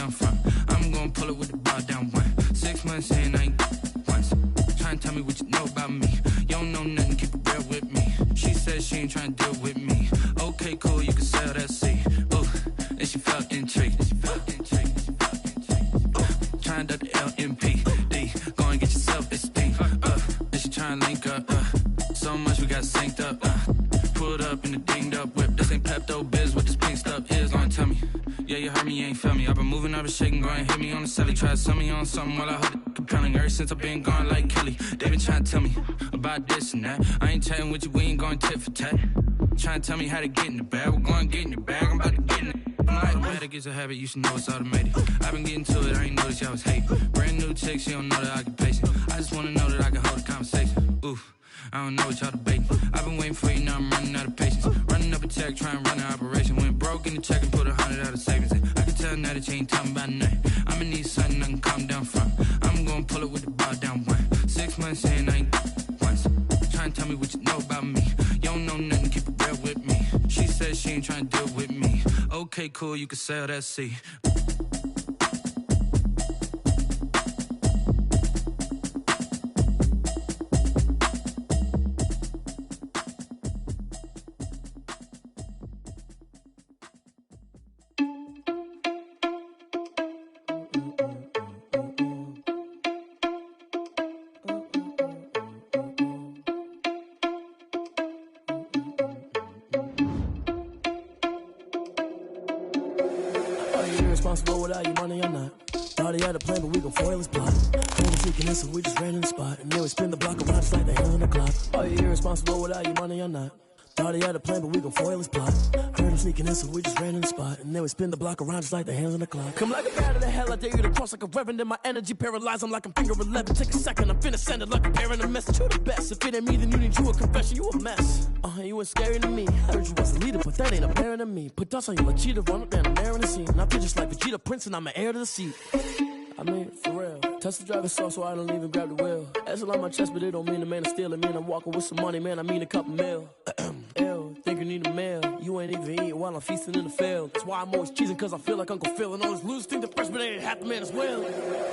down front. I'm gonna pull it with the bar down one. 6 months in, I ain't once. Trying to tell me what you know about me. You don't know nothing, keep it real with me. She said she ain't trying to deal with me. Okay, cool, you can sell that seat. Ooh, and she felt intrigued. Trying to the LMPD. Go and get your self-esteem. And she trying to link up. So much we got synced up. Pulled up in the dinged up whip. This ain't Pepto-Biz, what this pink stuff is. Don't tell me. Yeah, you heard me, you ain't feel me. I've been moving, I've been shaking, go and hit me on the celly. Try to sell me on something while I hold it compelling. Ever since I've been gone like Kelly, they been trying to tell me about this and that. I ain't chatting with you, we ain't going tit for tat. Trying to tell me how to get in the bag. We're going to get in the bag, I'm about to get in it. I'm like, automatic is a habit, you should know it's automated. I've been getting to it, I ain't noticed y'all was hating. Brand new chick, she don't know the occupation. I just wanna know that I can hold a conversation. Oof, I don't know what y'all debating. I've been waiting for you, now I'm running out of patience. Running up a check, trying to run an operation. Went broke in the check and put 100 out of savings in. I can tell now that you ain't talking about nothing. I'ma need something I can calm down from. I'm gonna pull it with the bar down one. 6 months in, I ain't once. Trying to tell me what you know about me. You don't know nothing, keep it real with me. She said she ain't trying to deal with me. Okay, cool, you can sell that seat. Irresponsible without your money or not. Thought he had a plan, but we gon' foil his plot. Plan was leaking in, so we just ran in the spot. And then we spin the block around just like the hands on the clock. Are you irresponsible without your money or not? Thought he had a plan, but we gon' foil his plot. Heard him sneaking in, so we just ran in the spot. And then we spin the block around just like the hands on the clock. Come like a bat of the hell, I dare you to cross like a reverend. In my energy paralyzed, I'm like I'm finger 11. Take a second, I'm finna send it like a parent a message. You the best, if it ain't me, then you need you a confession. You a mess, you ain't scary to me. I heard you was a leader, but that ain't apparent to me. Put dust on you like cheetah, run up down the air in the scene. I feel just like Vegeta Prince, and I'm an heir to the seat. I mean, for real. Touch the driver's soft, so I don't even grab the wheel. That's on my chest, but it don't mean the man is stealing. Man, I'm walking with some money, man, I mean a couple mil. Ew, think you need a meal. You ain't even eating while I'm feasting in the field. That's why I'm always cheesing, cause I feel like Uncle Phil. And all those losers think the freshman ain't half the man as well.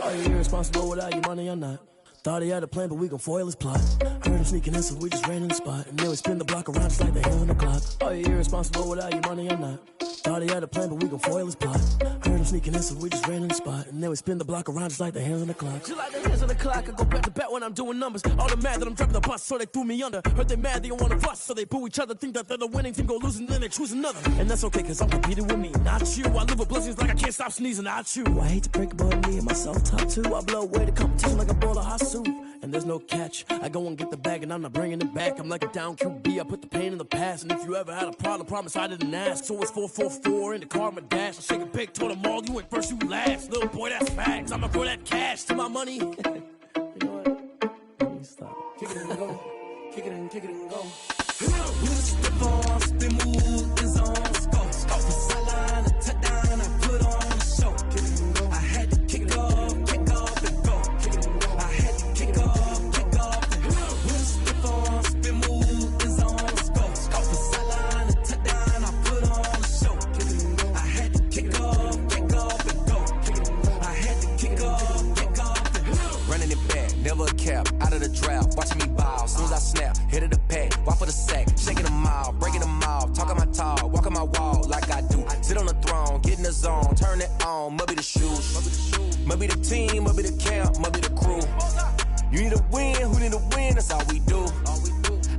Are you irresponsible without your money or not? Thought he had a plan, but we gon' foil his plot. Heard him sneaking in, so we just ran in the spot. And then we spin the block around just like the hands on the clock. Are you irresponsible without your money or not? Thought he had a plan, but we gon' foil his plot. Heard him sneaking in, so we just ran in the spot. And then we spin the block around just like the hands on the clock. Just like the hands on the clock, I go back to back when I'm doing numbers. All the mad that I'm driving the bus, so they threw me under. Heard they mad, they don't wanna bust, so they boo each other. Think that they're the winning team, go losing, then they choose another. And that's okay, cause I'm competing with me, not you. I live with blessings like I can't stop sneezing, not you. I hate to break it, but me and myself top two. I blow away the competition like a bowl of hot soup. And there's no catch. I go and get the bag and I'm not bringing it back. I'm like a down QB, I put the pain in the past. And if you ever had a problem, promise I didn't ask. So it's 444 in the car, my dash. I shake a big, told them all, you went first, you last. Little boy, that's facts. I'ma throw that cash to my money. You know what? Let me stop. Kick it and go. Kick it and go. Step on, spin, move, is on, go. Off the sideline, a touchdown, I put on the show. Kick it and go. I had to kick off and go. Kick it and go. I had to kick off and go. Step on, spin, move, is on, go. Off the sideline, a touchdown, I put on the show. Kick it and go. I had to kick off and go. Kick it and go. I had to kick off and go. Running it back, never a cap, out of the draft, watching me ball. Soon as I snap, hit of the pack, walk for the sack, shaking them all, breaking them off, talking my talk, walking my wall like I do. Sit on the throne, get in the zone, turn it on, must be the shoes, must be the team, must be the camp, must be the crew. You need a win, who need a win, that's all we do.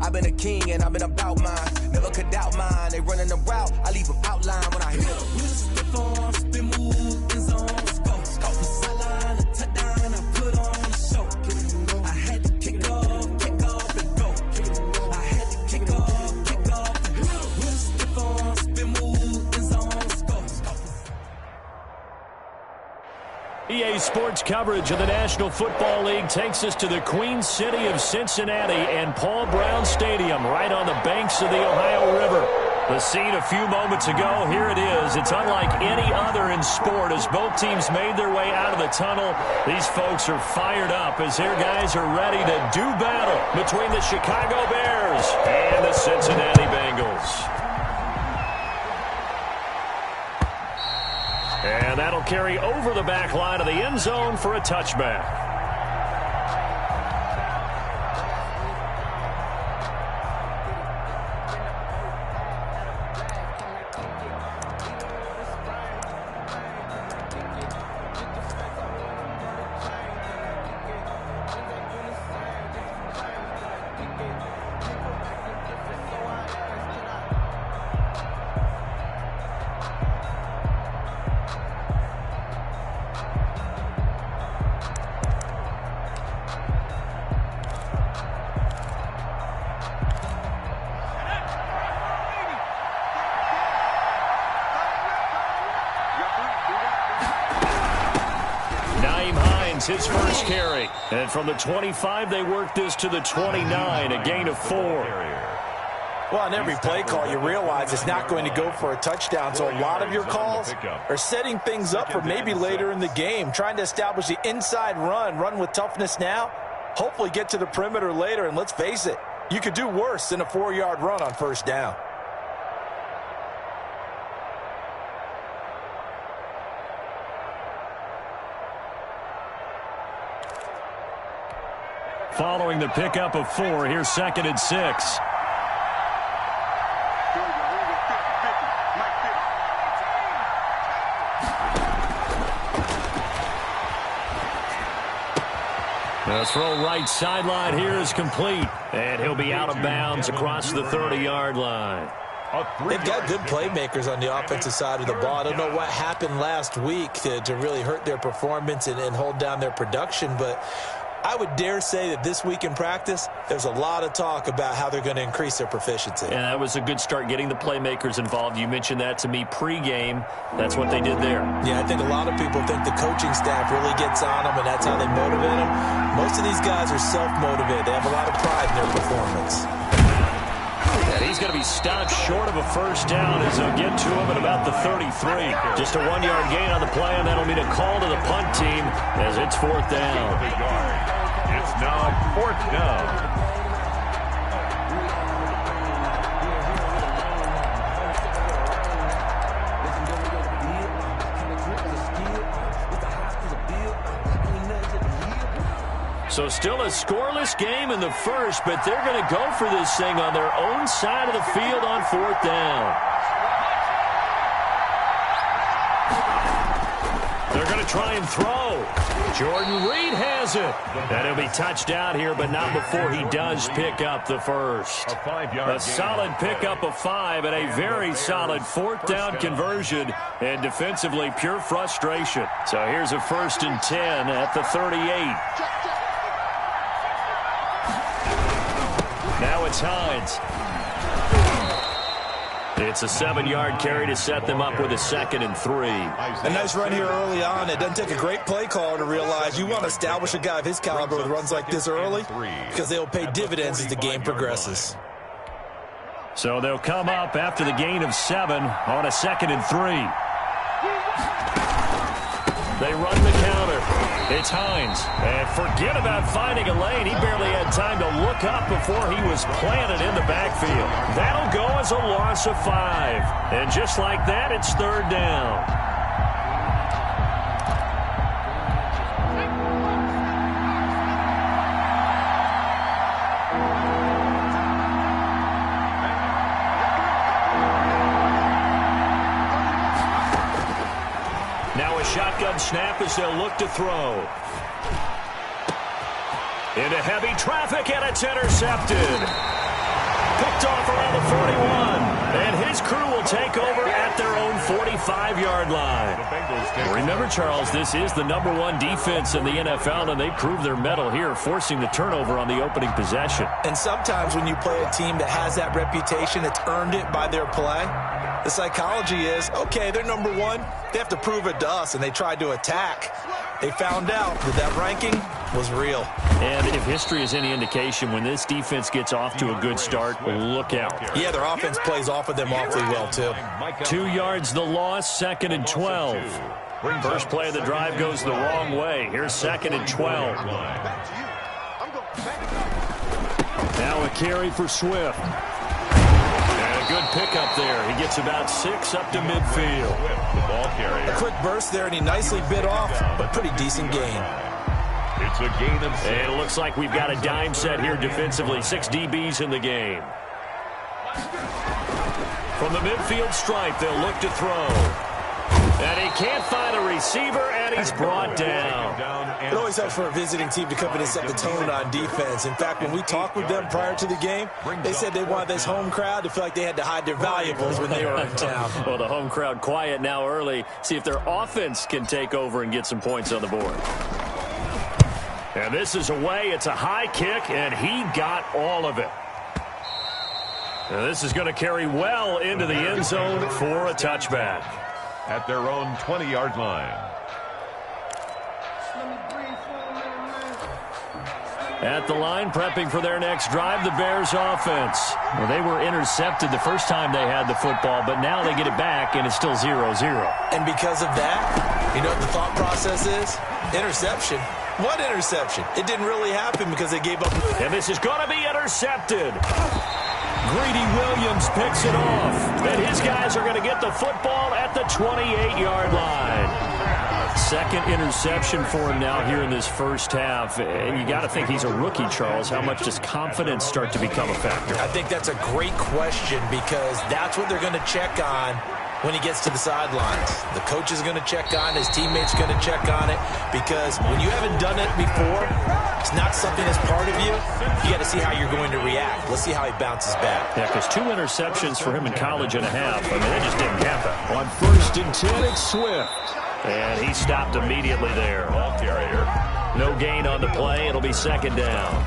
I've been a king and I've been about mine, never could doubt mine. They running the route, I leave them outline when I hit them. Step on, spin, move, is on, go. Off the sideline, a touchdown, I put on the show. I had to kick off and go. I had to kick off and go. Step on, spin, move, is on, go. EA Sports coverage of the National Football League takes us to the Queen City of Cincinnati and Paul Brown Stadium right on the banks of the Ohio River. The scene a few moments ago, here it is. It's unlike any other in sport as both teams made their way out of the tunnel. These folks are fired up as their guys are ready to do battle between the Chicago Bears and the Cincinnati Bengals. And that'll carry over the back line of the end zone for a touchback. His first carry. And from the 25, they work this to the 29, a gain of 4. Well, on every play call, you realize it's not going to go for a touchdown, so a lot of your calls are setting things up for maybe later in the game, trying to establish the inside run with toughness now, hopefully get to the perimeter later, and let's face it, you could do worse than a 4-yard run on first down. Following the pickup of 4, here's 2nd and 6. The throw right sideline here is complete. And he'll be out of bounds across the 30-yard line. They've got good playmakers on the offensive side of the ball. I don't know what happened last week to really hurt their performance and hold down their production, but I would dare say that this week in practice, there's a lot of talk about how they're going to increase their proficiency. And that was a good start getting the playmakers involved. You mentioned that to me pregame. That's what they did there. Yeah, I think a lot of people think the coaching staff really gets on them, and that's how they motivate them. Most of these guys are self-motivated. They have a lot of pride in their performance. And he's going to be stopped short of a first down as they'll get to him at about the 33. Just a 1-yard gain on the play, and that'll mean a call to the punt team as it's 4th down. It's now 4th down. So still a scoreless game in the first, but they're going to go for this thing on their own side of the field on 4th down. They're going to try and throw. Jordan Reed has it. And he'll be touched out here, but not before he does pick up the first. A solid pickup of 5 and a very solid 4th down conversion. And defensively, pure frustration. So here's a 1st and 10 at the 38. Now it's Hines. It's a 7-yard carry to set them up with a 2nd and 3. A nice run here early on. It doesn't take a great play caller to realize you want to establish a guy of his caliber with runs like this early because they'll pay dividends as the game progresses. So they'll come up after the gain of 7 on a 2nd and 3. They run the counter. It's Hines. And forget about finding a lane. He barely had time to look up before he was planted in the backfield. That'll go as a loss of 5. And just like that, it's 3rd down. Shotgun snap as they'll look to throw. Into heavy traffic, and it's intercepted. Picked off around the 41. And his crew will take over at their own 45-yard line. Remember, Charles, this is the #1 defense in the NFL, and they proved their mettle here, forcing the turnover on the opening possession. And sometimes when you play a team that has that reputation, it's earned it by their play. The psychology is, okay, they're #1. They have to prove it to us, and they tried to attack. They found out that ranking was real. And if history is any indication, when this defense gets off to a good start, look out. Yeah, their offense plays off of them awfully well, too. 2 yards the loss, 2nd and 12. First play of the drive goes the wrong way. Here's 2nd and 12. Now a carry for Swift. good pickup there. He gets about 6 up to midfield. The ball carrier. A quick burst there, and he nicely bit off, but pretty decent gain. It's a gain of 6. And it looks like we've got a dime set here defensively. 6 DBs in the game. From the midfield stripe, they'll look to throw. And he can't find a receiver, and he's brought down. It always helps for a visiting team to come in and set the tone on defense. In fact, when we talked with them prior to the game, they said they wanted this home crowd to feel like they had to hide their valuables when they were in town. Well, the home crowd quiet now early. See if their offense can take over and get some points on the board. And this is away. It's a high kick, and he got all of it. Now this is going to carry well into the end zone for a touchback. At their own 20-yard line. At the line, prepping for their next drive, the Bears offense. Well, they were intercepted the first time they had the football, but now they get it back, and it's still 0-0. And because of that, you know what the thought process is? Interception. What interception? It didn't really happen because they gave up. And this is going to be intercepted. Greedy Williams picks it off. And his guys are going to get the football at the 28-yard line. Second interception for him now here in this first half. And you got to think he's a rookie, Charles. How much does confidence start to become a factor? I think that's a great question because that's what they're going to check on when he gets to the sidelines. The coach is going to check on it. His teammates are going to check on it because when you haven't done it before, it's not something that's part of you. You got to see how you're going to react. Let's see how he bounces back. Yeah, because 2 interceptions for him in college and a half. I mean, that just didn't happen. On 1st and 10, it's Swift. And he stopped immediately there. Ball carrier. No gain on the play. It'll be 2nd down.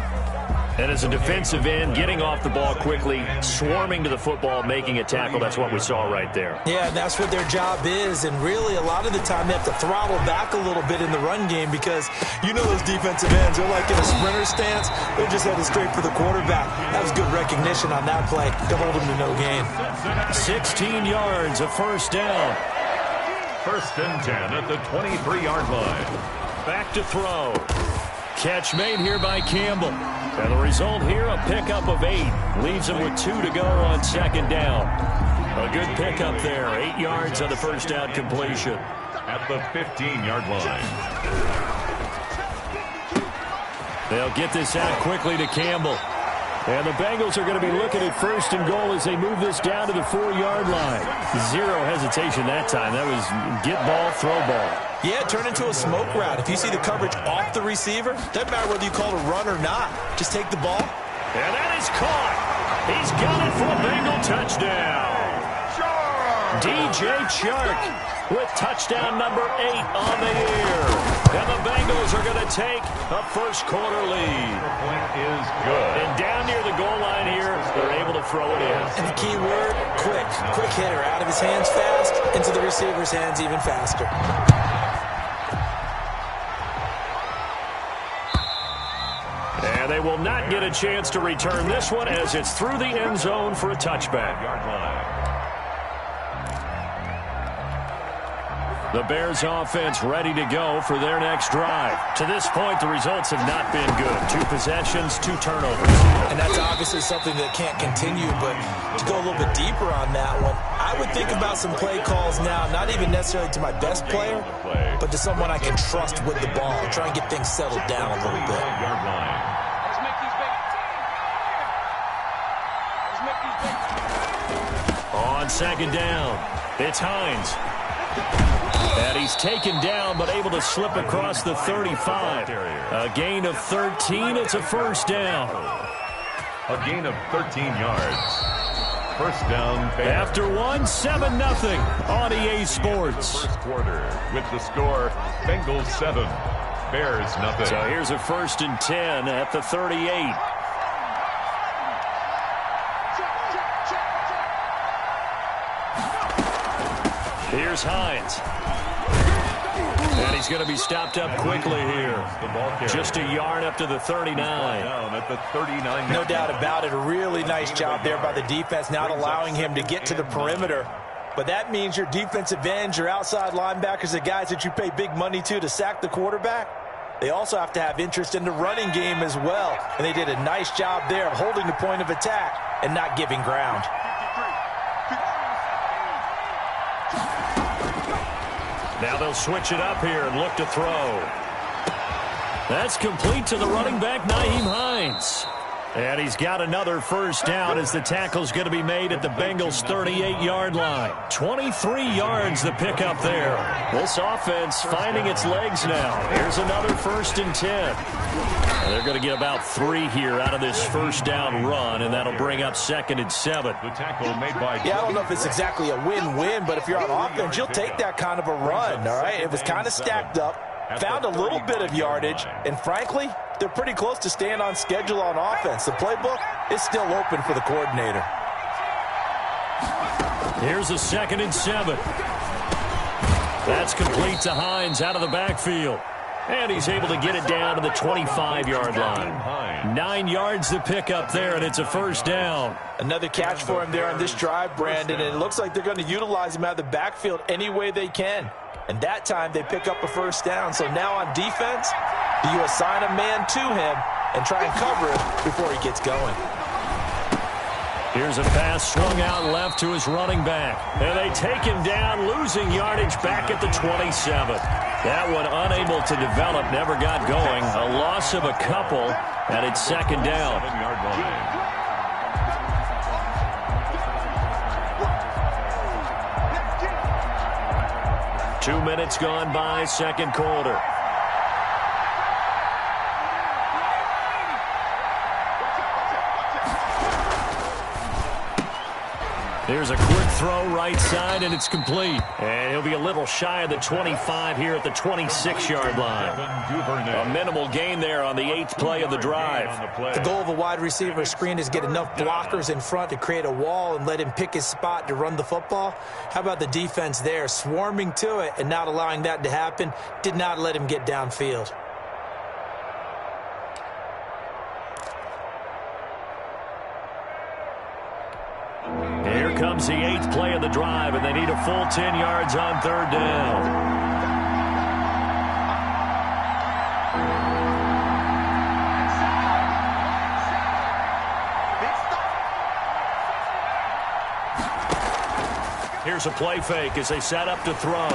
And as a defensive end, getting off the ball quickly, swarming to the football, making a tackle, that's what we saw right there. Yeah, and that's what their job is. And really, a lot of the time, they have to throttle back a little bit in the run game because you know those defensive ends, they're like in a sprinter stance. They're just headed straight for the quarterback. That was good recognition on that play to hold him to no gain. 16 yards, a 1st down. 1st and 10 at the 23-yard line. Back to throw. Catch made here by Campbell. And the result here, a pickup of 8. Leaves him with 2 to go on 2nd down. A good pickup there. 8 yards on the 1st down completion. At the 15-yard line. They'll get this out quickly to Campbell. And the Bengals are going to be looking at 1st and goal as they move this down to the 4-yard line. 0 hesitation that time. That was get ball, throw ball. Yeah, turn into a smoke route. If you see the coverage off the receiver, doesn't matter whether you call it a run or not. Just take the ball. And that is caught. He's got it for a Bengal touchdown. DJ Chark with touchdown number 8 on the year. And the Bengals are going to take a 1st quarter lead. The point is good. And down near the goal line here, they're able to throw it in. And the key word, quick. Quick hitter. Out of his hands fast, into the receiver's hands even faster. And they will not get a chance to return this one as it's through the end zone for a touchback. Yard line. The Bears offense ready to go for their next drive. To this point, the results have not been good. 2 possessions, 2 turnovers. And that's obviously something that can't continue, but to go a little bit deeper on that one, I would think about some play calls now, not even necessarily to my best player, but to someone I can trust with the ball. Try and get things settled down a little bit. Yard line. On 2nd down, it's Hines. And he's taken down, but able to slip across the 35. A gain of 13. It's a 1st down. A gain of 13 yards. 1st down, Bears. After 1, 7-0 on EA Sports. 1st quarter with the score, Bengals 7, Bears nothing. So here's a 1st and 10 at the 38. Here's Hines. And he's going to be stopped up quickly here. Just a yard up to the 39. Down at the 39. No doubt about it. A really nice job there by the defense, not allowing him to get to the perimeter. But that means your defensive ends, your outside linebackers, the guys that you pay big money to sack the quarterback, they also have to have interest in the running game as well. And they did a nice job there of holding the point of attack and not giving ground. Now they'll switch it up here and look to throw. That's complete to the running back, Nyheim Hines. And he's got another first down as the tackle's going to be made at the Bengals' 38-yard line. 23 yards the pickup there. This offense finding its legs now. Here's another 1st and 10. And they're going to get about 3 here out of this first down run, and that'll bring up 2nd and 7. The tackle made by... Yeah, I don't know if it's exactly a win-win, but if you're on offense, you'll take that kind of a run, all right? It was kind of stacked up, found a little bit of yardage, and frankly, they're pretty close to staying on schedule on offense. The playbook is still open for the coordinator. Here's a 2nd and 7. That's complete to Hines out of the backfield. And he's able to get it down to the 25-yard line. 9 yards to pick up there, and it's a first down. Another catch for him there on this drive, Brandon, and it looks like they're going to utilize him out of the backfield any way they can. And that time they pick up a first down. So now on defense, do you assign a man to him and try and cover him before he gets going? Here's a pass swung out left to his running back. And they take him down, losing yardage back at the 27. That one unable to develop, never got going. A loss of a couple, and it's 2nd down. 7-yard line. 2 minutes gone by, 2nd quarter. Here's a quick throw right side, and it's complete. And he'll be a little shy of the 25 here at the 26-yard line. A minimal gain there on the 8th play of the drive. The goal of a wide receiver screen is get enough blockers in front to create a wall and let him pick his spot to run the football. How about the defense there, swarming to it and not allowing that to happen? Did not let him get downfield. Here comes the 8th play of the drive, and they need a full 10 yards on 3rd down. Here's a play fake as they set up to throw.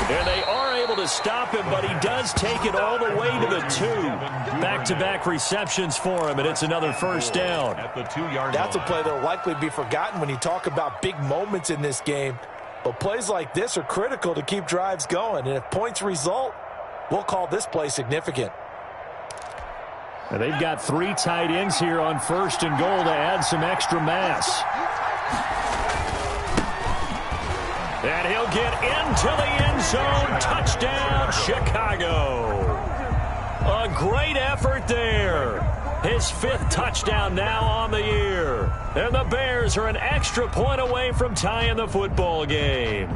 And they are able to stop him, but he does take it all the way to the 2. Back-to-back receptions for him, and it's another first down. At the 2-yard That's a line. play that will likely be forgotten when you talk about big moments in this game. But plays like this are critical to keep drives going. And if points result, we'll call this play significant. And they've got 3 tight ends here on 1st and goal to add some extra mass. And he'll get into the end zone. Touchdown, Chicago. A great effort there. His 5th touchdown now on the year. And the Bears are an extra point away from tying the football game.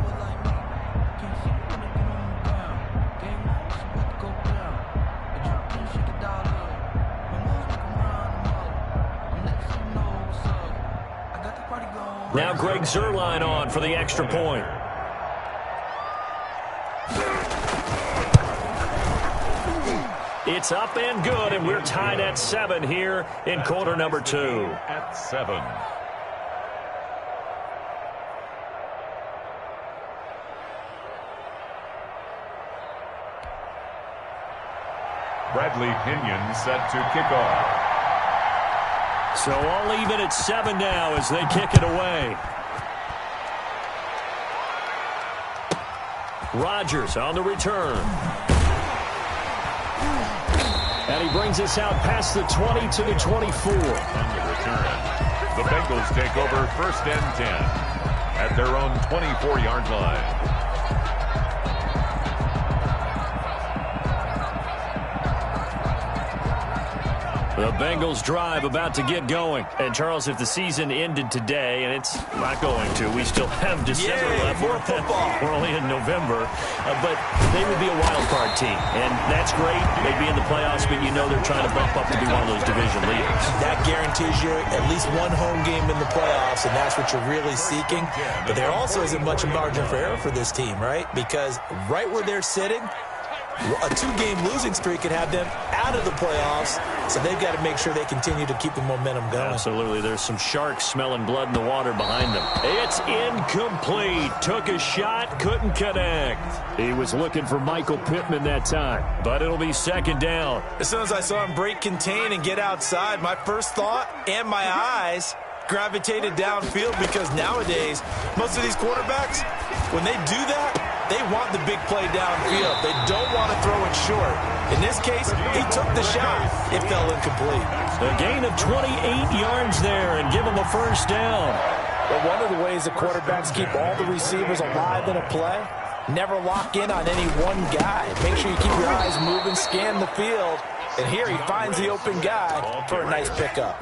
Now Greg Zuerlein on for the extra point. It's up and good, and we're tied at 7 here in quarter number 2. At 7. Bradley Pinion set to kick off. So all even at 7 now as they kick it away. Rodgers on the return. And he brings us out past the 20 to the 24. On the return, the Bengals take over 1st and 10 at their own 24-yard line. The Bengals drive about to get going. And, Charles, if the season ended today, and it's not going to, we still have December left. More football. We're only in November. But they would be a wild card team. And that's great. They'd be in the playoffs, but you know they're trying to bump up to be one of those division leaders. That guarantees you at least one home game in the playoffs, and that's what you're really seeking. But there also isn't much margin for error for this team, right? Because right where they're sitting, A 2-game losing streak could have them out of the playoffs, so they've got to make sure they continue to keep the momentum going. Absolutely. There's some sharks smelling blood in the water behind them. It's incomplete. Took a shot, couldn't connect. He was looking for Michael Pittman that time, but it'll be second down. As soon as I saw him break contain and get outside, my first thought and my eyes gravitated downfield, because nowadays, most of these quarterbacks, when they do that, they want the big play downfield. They don't want to throw it short. In this case, he took the shot. It fell incomplete. A gain of 28 yards there and give him a first down. But one of the ways the quarterbacks keep all the receivers alive in a play, never lock in on any one guy. Make sure you keep your eyes moving, scan the field. And here he finds the open guy for a nice pickup.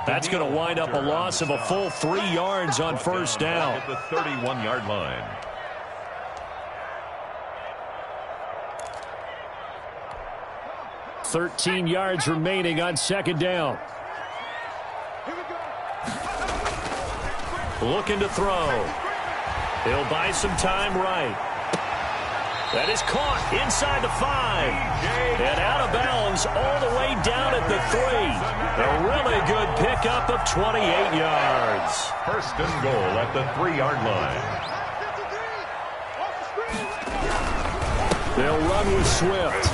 That's going to wind up a loss of a full 3 yards on first down. At the 31-yard line. $13 yards remaining on second down. Looking to throw. He'll buy some time right. That is caught inside the 5. And out of bounds all the way down at the 3. A really good pickup of 28 yards. First and goal at the 3-yard line. They'll run with Swift.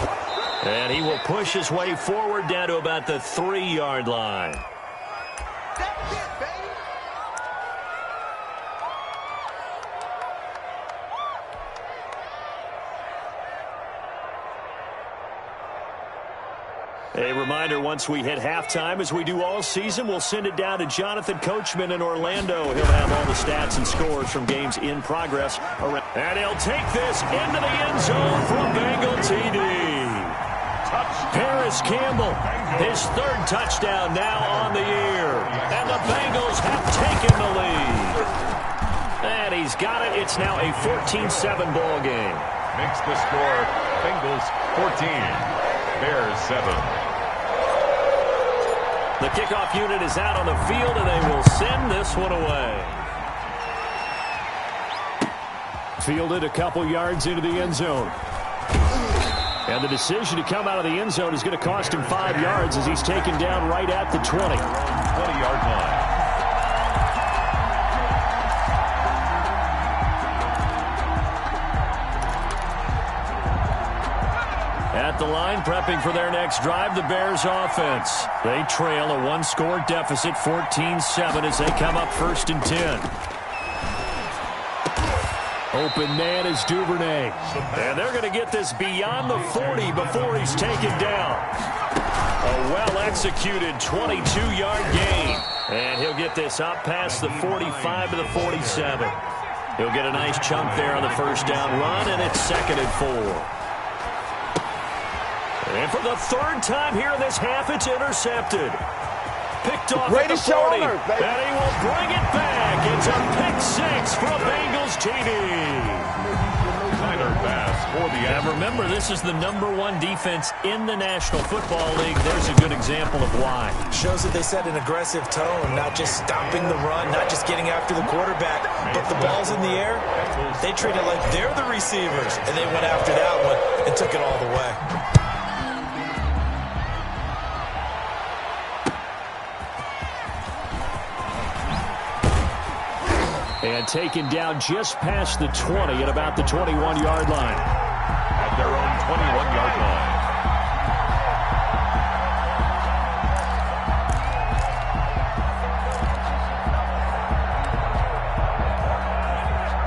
And he will push his way forward down to about the 3-yard line. A reminder, once we hit halftime, as we do all season, we'll send it down to Jonathan Coachman in Orlando. He'll have all the stats and scores from games in progress. And he'll take this into the end zone for a Bengal TD. Paris Campbell, his 3rd touchdown now on the year. And the Bengals have taken the lead. And he's got it. It's now a 14-7 ball game. Makes the score Bengals 14, Bears 7. The kickoff unit is out on the field, and they will send this one away. Fielded a couple yards into the end zone. And the decision to come out of the end zone is going to cost him 5 yards as he's taken down right at the 20. 20-yard line. At the line, prepping for their next drive, the Bears offense. They trail a 1-score deficit, 14-7, as they come up 1st and 10. Open man is Duvernay. And they're going to get this beyond the 40 before he's taken down. A well-executed 22-yard gain. And he'll get this up past the 45 to the 47. He'll get a nice chunk there on the first down run, and it's 2nd and 4. And for the 3rd time here in this half, it's intercepted. Picked off at the 40, and he will bring it back. It's a pick-6 for a Bengals TD. Tyler Bass for the And remember, this is the #1 defense in the National Football League. There's a good example of why. Shows that they set an aggressive tone, not just stopping the run, not just getting after the quarterback, but the ball's in the air. They treat it like they're the receivers, and they went after that one and took it all the way. And taken down just past the 20 at about the 21-yard line. At their own 21-yard line.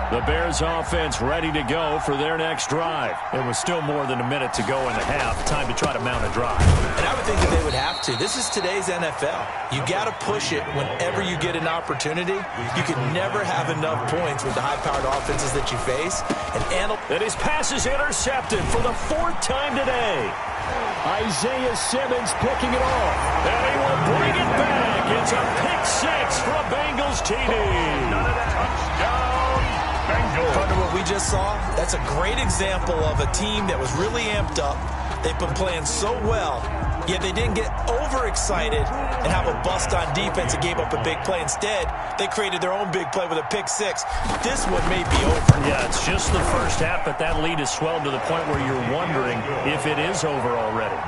The Bears offense ready to go for their next drive. It was still more than a minute to go in the half. Time to try to mount a drive. And I would think that they would have to. This is today's NFL. You got to push it whenever you get an opportunity. You can never have enough points with the high-powered offenses that you face. And his pass is intercepted for the 4th time today. Isaiah Simmons picking it off. And he will bring it back. It's a pick-6 for a Bengals TD. Touchdown. Partner, what we just saw, that's a great example of a team that was really amped up. They've been playing so well, Yeah, they didn't get overexcited and have a bust on defense and gave up a big play. Instead, they created their own big play with a pick six. This one may be over. Yeah, it's just the first half, but that lead has swelled to the point where you're wondering if it is over already.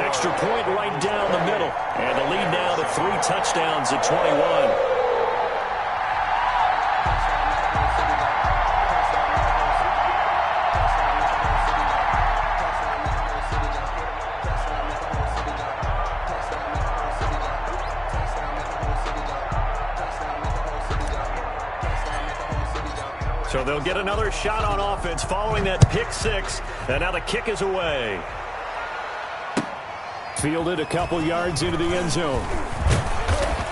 Extra point right down the middle. And the lead now to 3 touchdowns at 21. So they'll get another shot on offense following that pick six. And now the kick is away. Fielded a couple yards into the end zone.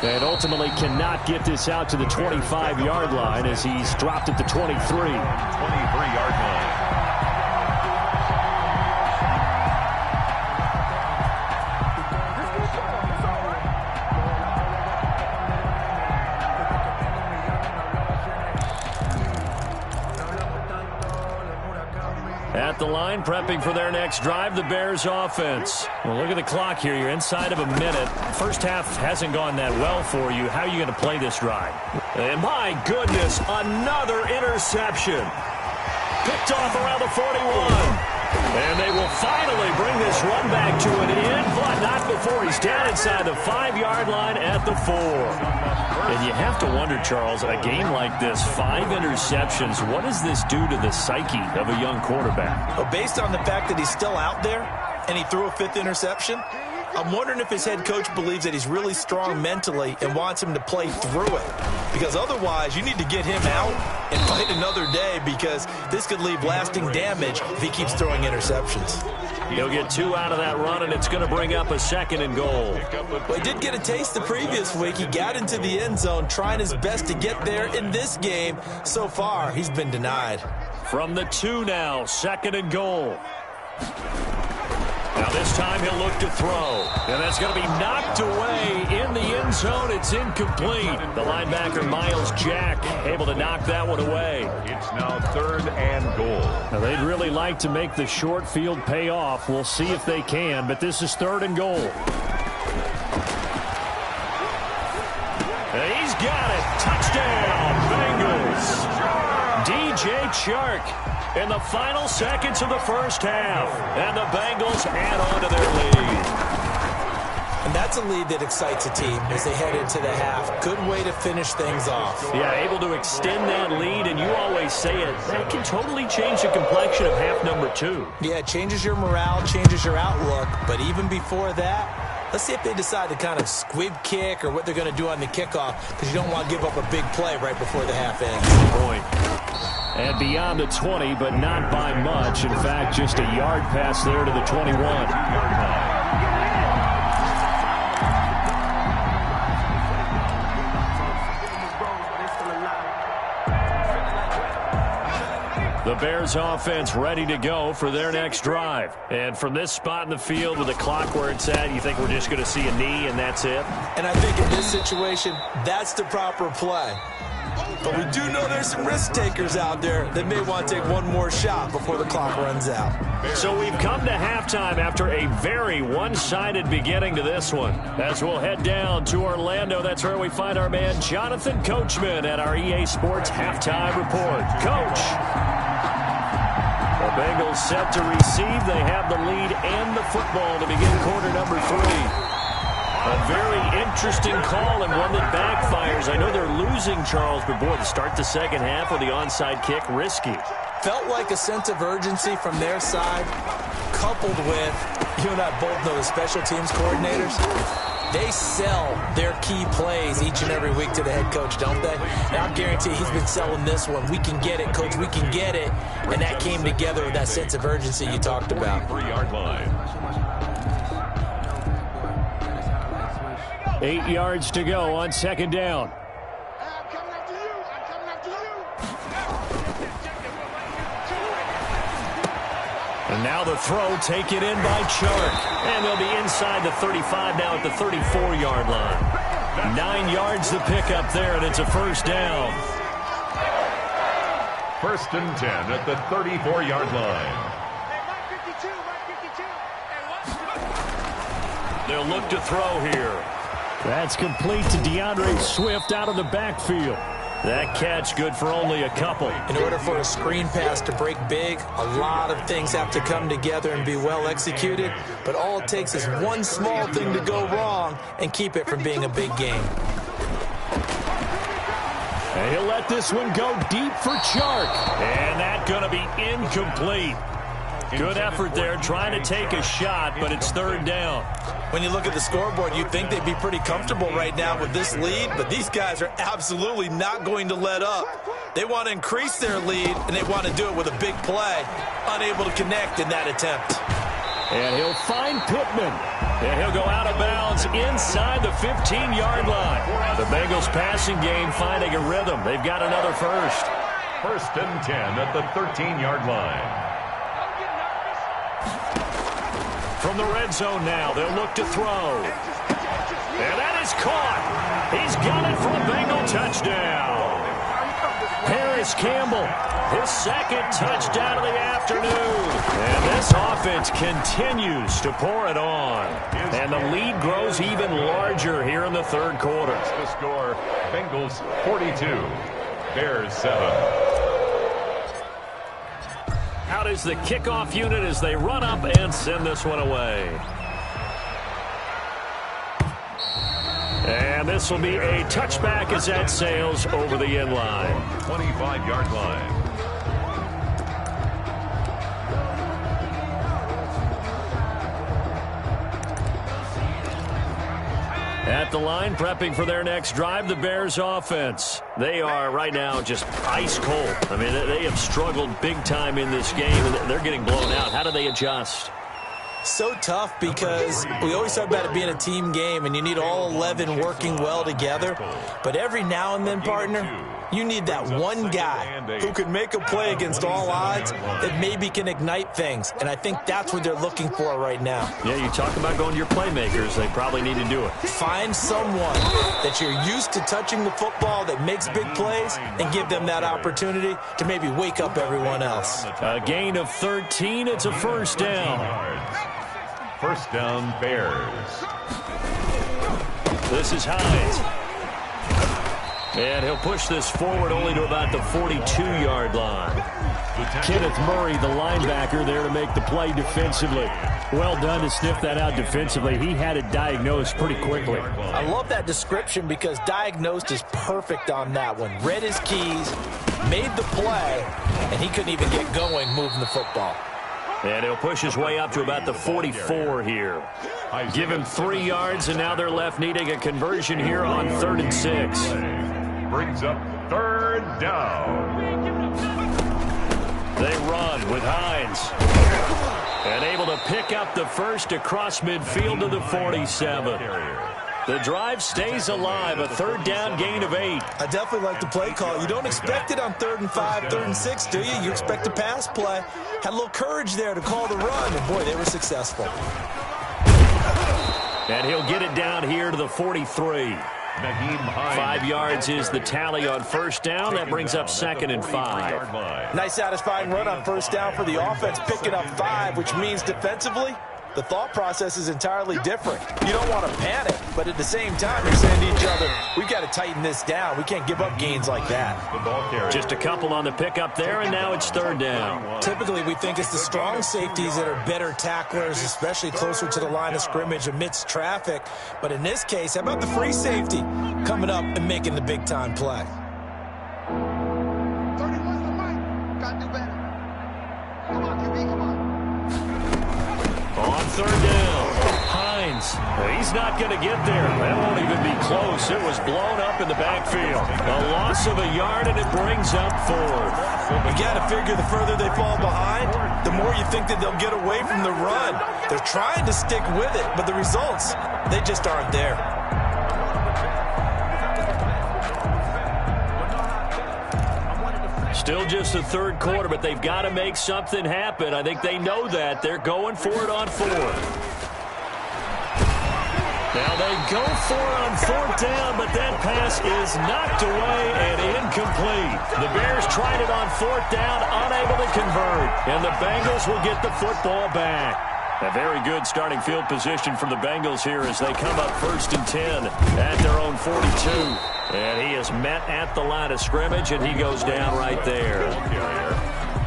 And ultimately cannot get this out to the 25-yard line as he's dropped at the 23. 23-yard line. At the line, prepping for their next drive, the Bears offense. Well, look at the clock here. You're inside of a minute. First half hasn't gone that well for you. How are you going to play this drive? And my goodness, another interception. Picked off around the 41. And they will finally bring this run back to an end, but not before he's down inside the 5-yard line at the 4. And you have to wonder, Charles, a game like this, 5 interceptions, what does this do to the psyche of a young quarterback? Well, based on the fact that he's still out there and he threw a 5th interception, I'm wondering if his head coach believes that he's really strong mentally and wants him to play through it. Because otherwise, you need to get him out and fight another day, because this could leave lasting damage if he keeps throwing interceptions. He'll get 2 out of that run, and it's going to bring up a 2nd and goal. Well, he did get a taste the previous week. He got into the end zone, trying his best to get there in this game. So far, he's been denied. From the 2 now, 2nd and goal. Now this time he'll look to throw. And that's going to be knocked away in the end zone. It's incomplete. The linebacker, Miles Jack, able to knock that one away. It's now 3rd and goal. Now they'd really like to make the short field pay off. We'll see if they can, but this is 3rd and goal. And he's got it. Touchdown, Bengals. DJ Chark in the final seconds of the first half. And the Bengals add on to their lead. And that's a lead that excites a team as they head into the half. Good way to finish things off. Yeah, able to extend that lead, and you always say it, that can totally change the complexion of half number 2. Yeah, it changes your morale, changes your outlook. But even before that, let's see if they decide to kind of squib kick or what they're going to do on the kickoff, because you don't want to give up a big play right before the half ends. Good point. And beyond the 20, but not by much. In fact, just a yard pass there to the 21. The Bears offense ready to go for their next drive. And from this spot in the field with the clock where it's at, you think we're just going to see a knee and that's it? And I think in this situation, that's the proper play. But we do know there's some risk takers out there that may want to take one more shot before the clock runs out. So we've come to halftime after a very one-sided beginning to this one. As we'll head down to Orlando, that's where we find our man Jonathan Coachman at our EA Sports Halftime Report. Coach. The Bengals set to receive. They have the lead and the football to begin quarter number 3. A very interesting call and one that backfires. I know they're losing, Charles, but boy, to start the second half with the onside kick, risky. Felt like a sense of urgency from their side, coupled with, you and I both know the special teams coordinators. They sell their key plays each and every week to the head coach, don't they? And I guarantee he's been selling this one. We can get it, coach, we can get it. And that came together with that sense of urgency you talked about. 3-yard line. 8 yards to go on second down. And now the throw taken in by Chark. And they'll be inside the 35 now at the 34-yard line. 9 yards to pick up there, and it's a first down. 1st and 10 at the 34-yard line. They'll look to throw here. That's complete to DeAndre Swift out of the backfield. That catch good for only a couple. In order for a screen pass to break big, a lot of things have to come together and be well executed. But all it takes is one small thing to go wrong and keep it from being a big game. And he'll let this one go deep for Chark. And that's going to be incomplete. Good effort there trying to take a shot, but it's third down. When you look at the scoreboard, you'd think they'd be pretty comfortable right now with this lead, but these guys are absolutely not going to let up. They want to increase their lead, and they want to do it with a big play. Unable to connect in that attempt. And he'll find Pittman. And he'll go out of bounds inside the 15-yard line. The Bengals passing game finding a rhythm. They've got another first. First and 10 at the 13-yard line. From the red zone now, they'll look to throw. And that is caught. He's got it for a Bengal touchdown. Paris Campbell, his second touchdown of the afternoon. And this offense continues to pour it on. And the lead grows even larger here in the third quarter. The score, Bengals 42, Bears 7. Out is the kickoff unit as they run up and send this one away. And this will be a touchback as that sails over the end line. 25-yard line. At the line, prepping for their next drive, the Bears offense. They are right now just ice cold. I mean, they have struggled big time in this game, and they're getting blown out. How do they adjust? So tough because we always talk about it being a team game, and you need all 11 working well together. But every now and then, partner, you need that one guy who can make a play against all odds that maybe can ignite things. And I think that's what they're looking for right now. Yeah, you talk about going to your playmakers. They probably need to do it. Find someone that you're used to touching the football that makes big plays and give them that opportunity to maybe wake up everyone else. A gain of 13. It's a first down. First down, Bears. This is Hines. And he'll push this forward only to about the 42-yard line. Kenneth Murray, the linebacker, there to make the play defensively. Well done to sniff that out defensively. He had it diagnosed pretty quickly. I love that description because diagnosed is perfect on that one. Read his keys, made the play, and he couldn't even get going moving the football. And he'll push his way up to about the 44 here. Give him 3 yards, and now they're left needing a conversion here on 3rd and 6. Brings up third down. They run with Hines. And able to pick up the first across midfield to the 47. The drive stays alive, a 3rd down gain of 8. I definitely like the play call. You don't expect it on 3rd and 5, 3rd and 6, do you? You expect a pass play. Had a little courage there to call the run, and boy, they were successful. And he'll get it down here to the 43. 5 yards is the tally on first down. That brings up 2nd and 5. Nice satisfying run on first down for the offense, picking up 5, which means defensively, the thought process is entirely different. You don't want to panic, but at the same time, you're saying to each other, we've got to tighten this down. We can't give up gains like that. Just a couple on the pickup there, and now it's 3rd down. Typically, we think it's the strong safeties that are better tacklers, especially closer to the line of scrimmage amidst traffic. But in this case, how about the free safety coming up and making the big-time play? On 3rd down, Hines. He's not going to get there. That won't even be close. It was blown up in the backfield. A loss of a yard, and it brings up 4th. You got to figure the further they fall behind, the more you think that they'll get away from the run. They're trying to stick with it, but the results, they just aren't there. Still just the 3rd quarter, but they've got to make something happen. I think they know that. They're going for it on 4th. Now they go for it on 4th down, but that pass is knocked away and incomplete. The Bears tried it on 4th down, unable to convert. And the Bengals will get the football back. A very good starting field position for the Bengals here as they come up 1st and 10 at their own 42. And he is met at the line of scrimmage, and he goes down right there.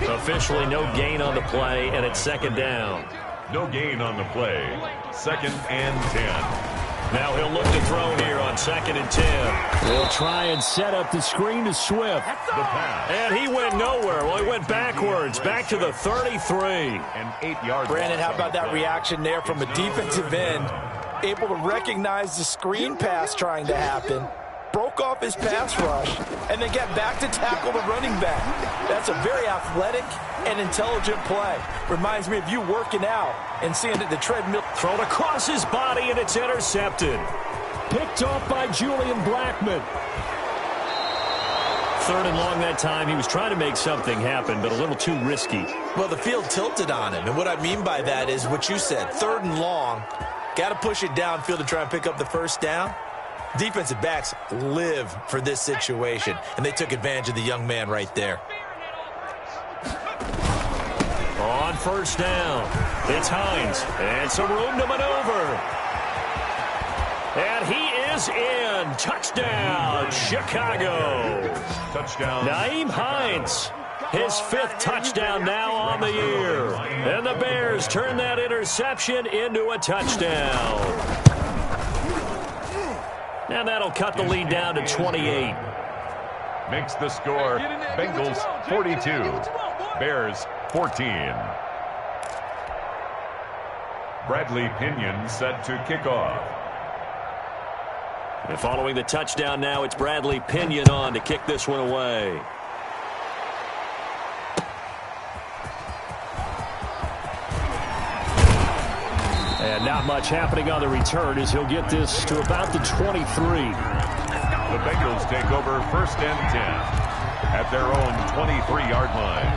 Officially no gain on the play, and it's 2nd down. No gain on the play. 2nd and 10. Now he'll look to throw here on 2nd and 10. He'll try and set up the screen to Swift. The pass. And he went nowhere. Well, he went backwards, back to the 33. An 8-yard. Brandon, how about that reaction there from a defensive end? Able to recognize the screen pass trying to happen. Broke off his pass rush, and then get back to tackle the running back. That's a very athletic and intelligent play. Reminds me of you working out and seeing the treadmill. Thrown across his body, and it's intercepted. Picked off by Julian Blackmon. 3rd and long that time. He was trying to make something happen, but a little too risky. Well, the field tilted on him, and what I mean by that is what you said. 3rd and long, got to push it downfield to try and pick up the 1st down. Defensive backs live for this situation, and they took advantage of the young man right there. On 1st down, it's Hines, and some room to maneuver. And he is in. Touchdown, Chicago. Touchdown. Nyheim Hines, his 5th touchdown now on the year. And the Bears turn that interception into a touchdown. And that'll cut the lead down to 28. Makes the score Bengals 42, Bears 14. Bradley Pinion set to kick off. And following the touchdown now, it's Bradley Pinion on to kick this one away. And not much happening on the return as he'll get this to about the 23. The Bengals take over 1st and 10 at their own 23-yard line.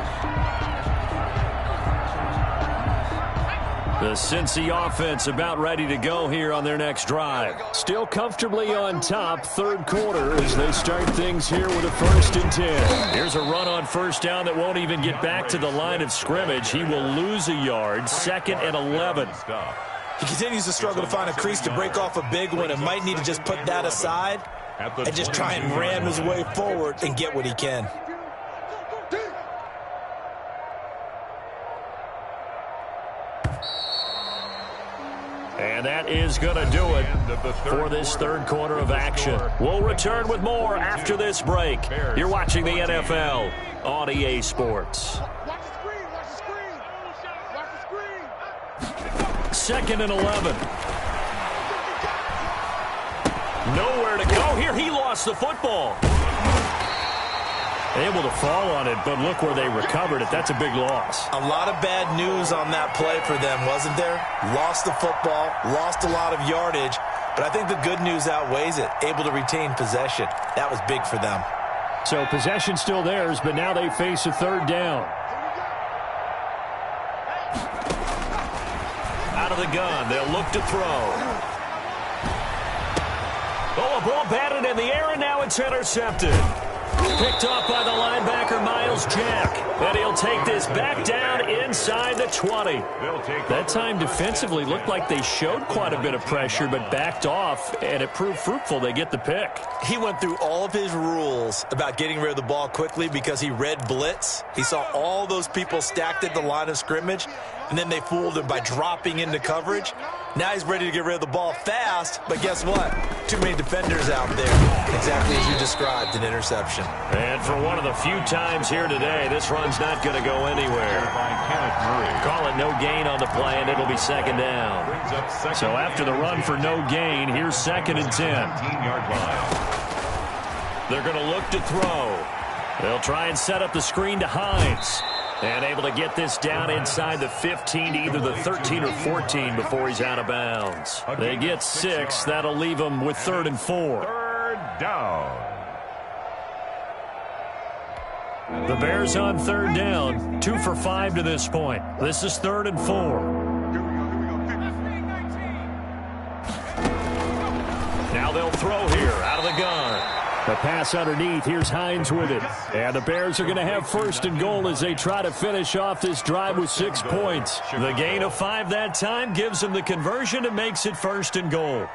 The Cincy offense about ready to go here on their next drive. Still comfortably on top, 3rd quarter as they start things here with a 1st and 10. Here's a run on 1st down that won't even get back to the line of scrimmage. He will lose a yard, 2nd and 11. He continues to struggle to find a crease to break off a big one and might need to just put that aside and just try and ram his way forward and get what he can. And that is going to do it for this 3rd quarter of action. We'll return with more after this break. You're watching the NFL on EA Sports. 2nd and 11. Nowhere to go here. He lost the football. Able to fall on it, but look where they recovered it. That's a big loss. A lot of bad news on that play for them, wasn't there? Lost the football, lost a lot of yardage, but I think the good news outweighs it. Able to retain possession. That was big for them. So possession still theirs, but now they face a 3rd down. Out of the gun, they'll look to throw. Oh, a ball batted in the air, and now it's intercepted. Picked off by the linebacker, Miles Jack. And he'll take this back down inside the 20. That time defensively looked like they showed quite a bit of pressure, but backed off, and it proved fruitful. They get the pick. He went through all of his rules about getting rid of the ball quickly because he read blitz. He saw all those people stacked at the line of scrimmage, and then they fooled him by dropping into coverage. Now he's ready to get rid of the ball fast, but guess what? Too many defenders out there. Exactly as you described, an interception. And for one of the few times here today, this run's not going to go anywhere. Call it no gain on the play, and it'll be 2nd down. So after the run for no gain, here's 2nd and 10. They're going to look to throw. They'll try and set up the screen to Hines. And able to get this down inside the 15 to either the 13 or 14 before he's out of bounds. They get 6. That'll leave them with 3rd and 4. 3rd down. The Bears on 3rd down. 2 for 5 to this point. This is 3rd and 4. Now they'll throw here out of the gun. The pass underneath. Here's Hines with it. And the Bears are going to have first and goal as they try to finish off this drive with 6 points. The gain of 5 that time gives them the conversion and makes it first and goal.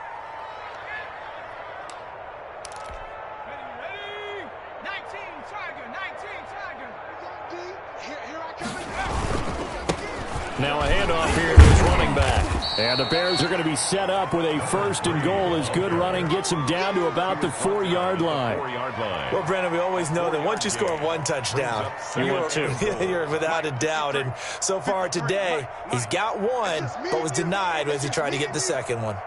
Now a handoff here to his running back. And the Bears are going to be set up with a first and goal as good running gets them down to about the 4-yard line. Well, Brandon, we always know that once you score 1 touchdown, you're without a doubt. And so far today, he's got 1, but was denied as he tried to get the second one.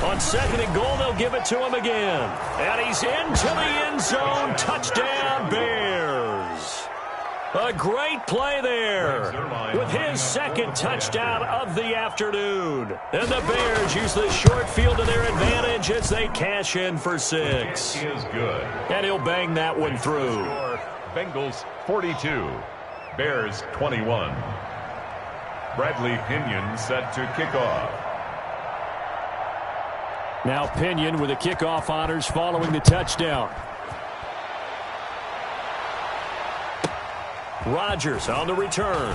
On second and goal, they'll give it to him again. And he's into the end zone. Touchdown, Bears. A great play there with his second touchdown of the afternoon. And the Bears use the short field to their advantage as they cash in for 6. He is good. And he'll bang that one through. Bengals 42, Bears 21. Bradley Pinion set to kick off. Now Pinion with the kickoff honors following the touchdown. Rodgers on the return.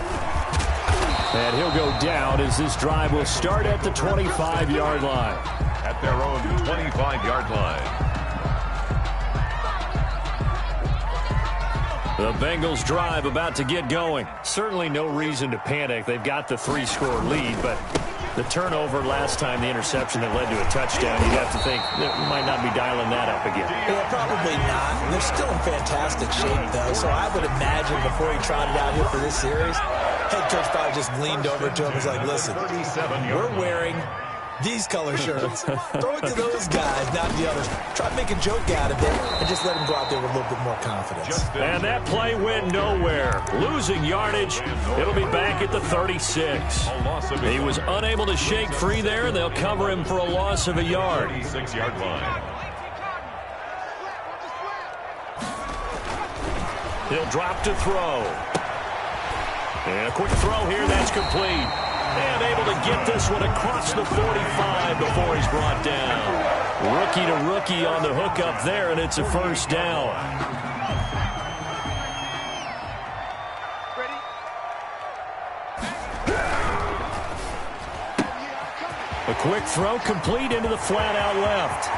And he'll go down as this drive will start at the 25-yard line. At their own 25-yard line. The Bengals drive about to get going. Certainly no reason to panic. They've got the 3-score lead, but the turnover last time, the interception that led to a touchdown, you'd have to think that we might not be dialing that up again. Yeah, probably not. They're still in fantastic shape, though, so I would imagine before he trotted out here for this series, head coach probably just leaned over to him and was like, listen, we're wearing these color shirts. Throw it to those guys, not the others. Try to make a joke out of it and just let him go out there with a little bit more confidence. And that play went nowhere. Losing yardage. It'll be back at the 36. He was unable to shake free there, and they'll cover him for a loss of a yard. 36-yard line. He'll drop to throw. And a quick throw here. That's complete. And able to get this one across the 45 before he's brought down. Rookie to rookie on the hook up there, and it's a first down. A quick throw complete into the flat out left.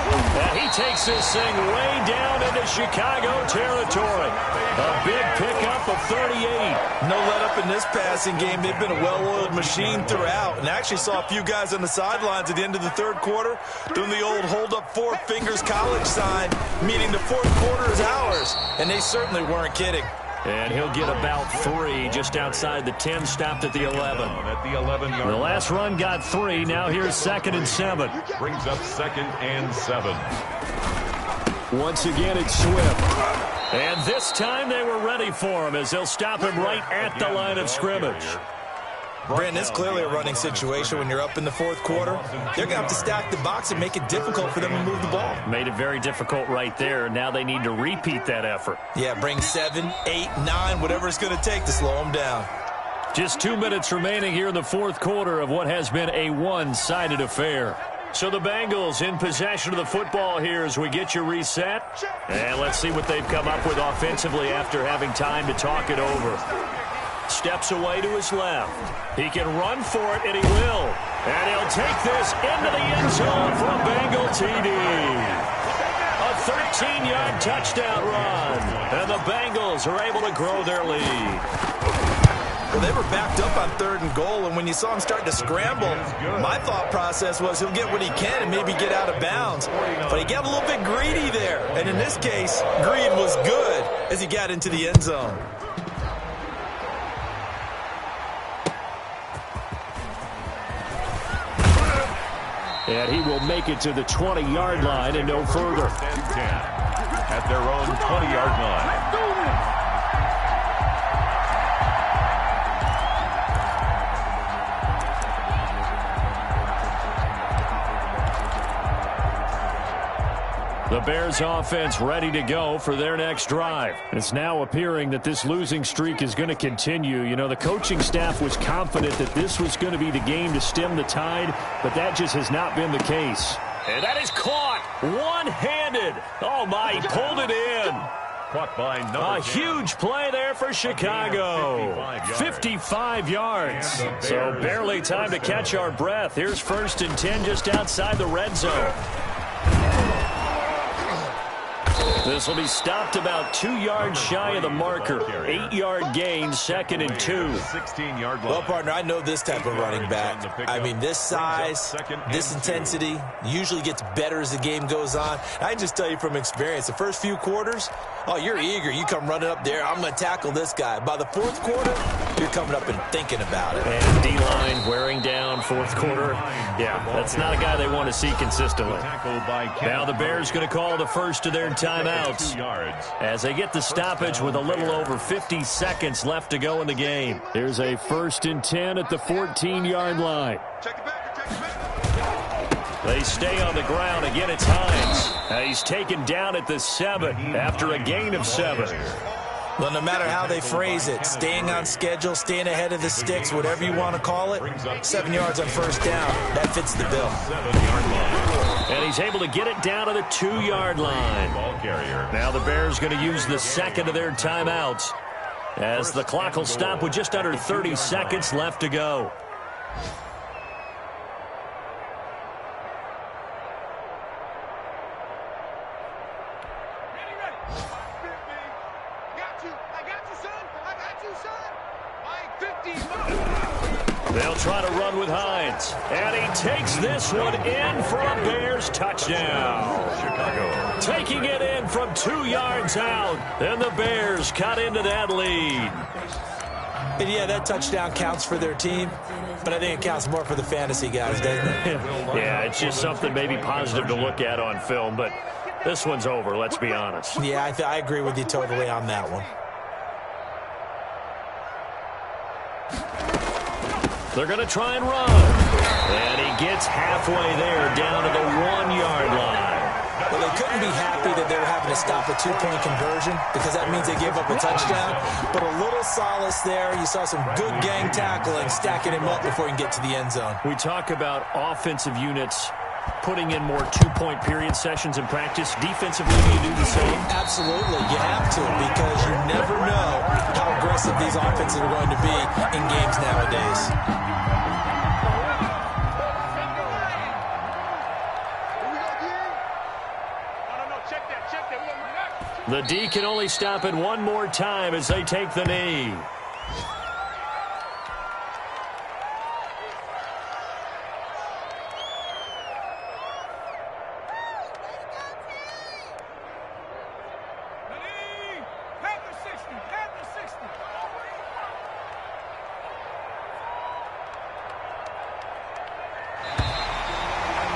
And he takes this thing way down into Chicago territory. A big pickup of 38. No let up in this passing game. They've been a well-oiled machine throughout. And I actually saw a few guys on the sidelines at the end of the third quarter doing the old hold up 4 fingers college sign, meaning the fourth quarter is ours. And they certainly weren't kidding. And he'll get about 3 just outside the 10, stopped at the 11. At the 11-yard The last run got 3. Now here's 2nd and 7. brings up 2nd and 7. Once again, it's Swift. And this time they were ready for him as they'll stop him right at the line of scrimmage. Brandon, it's clearly a running situation when you're up in the fourth quarter. They're going to have to stack the box and make it difficult for them to move the ball. Made it very difficult right there. Now they need to repeat that effort. Yeah, bring 7, 8, 9, whatever it's going to take to slow them down. Just 2 minutes remaining here in the fourth quarter of what has been a one-sided affair. So the Bengals in possession of the football here as we get you reset. And let's see what they've come up with offensively after having time to talk it over. Steps away to his left. He can run for it, and he will. And he'll take this into the end zone for a Bengal TD. A 13-yard touchdown run. And the Bengals are able to grow their lead. Well, they were backed up on 3rd and goal, and when you saw him starting to scramble, my thought process was he'll get what he can and maybe get out of bounds. But he got a little bit greedy there. And in this case, greed was good as he got into the end zone. And he will make it to the 20-yard line and no further. At their own 20-yard line. The The Bears offense ready to go for their next drive. It's now appearing that this losing streak is going to continue. You know, the coaching staff was confident that this was going to be the game to stem the tide, but that just has not been the case. And that is caught one-handed. Oh, my, he pulled it in. Caught by number 10. Huge play there for Chicago. 55 yards. So barely time to catch our breath. Here's 1st and 10 just outside the red zone. This will be stopped about 2 yards shy of the marker. 8-yard gain, 2nd and 2. 16-yard line. Well, partner, I know this type of running back. I mean, this size, this intensity usually gets better as the game goes on. I just tell you from experience, the first few quarters, oh, you're eager. You come running up there, I'm going to tackle this guy. By the 4th quarter, you're coming up and thinking about it. And D-line wearing down 4th quarter. Yeah, that's not a guy they want to see consistently. Now the Bears going to call the first of their timeouts as they get the stoppage with a little over 50 seconds left to go in the game. Here's a 1st and 10 at the 14-yard line. They stay on the ground. Again, it's Hines. He's taken down at the 7 after a gain of 7. Well, no matter how they phrase it, staying on schedule, staying ahead of the sticks, whatever you want to call it, 7 yards on 1st down, that fits the bill. And he's able to get it down to the 2-yard line. Now the Bears going to use the 2nd of their timeouts as the clock will stop with just under 30 seconds left to go. They'll try to run with Hines. And he takes this one in for a Bears touchdown. Chicago taking it in from 2 yards out. And the Bears cut into that lead. And yeah, that touchdown counts for their team, but I think it counts more for the fantasy guys, doesn't it? Yeah, it's just something maybe positive to look at on film, but this one's over, let's be honest. Yeah, I agree with you totally on that one. They're going to try and run. And he gets halfway there down to the 1-yard line. Well, they couldn't be happy that they were having to stop a 2-point conversion because that means they gave up a touchdown. But a little solace there. You saw some good gang tackling, stacking him up before he can get to the end zone. We talk about offensive units putting in more 2-point period sessions in practice. Defensively, do you do the same? Absolutely. You have to because you never know how aggressive these offenses are going to be in games nowadays. The D can only stop it one more time as they take the knee.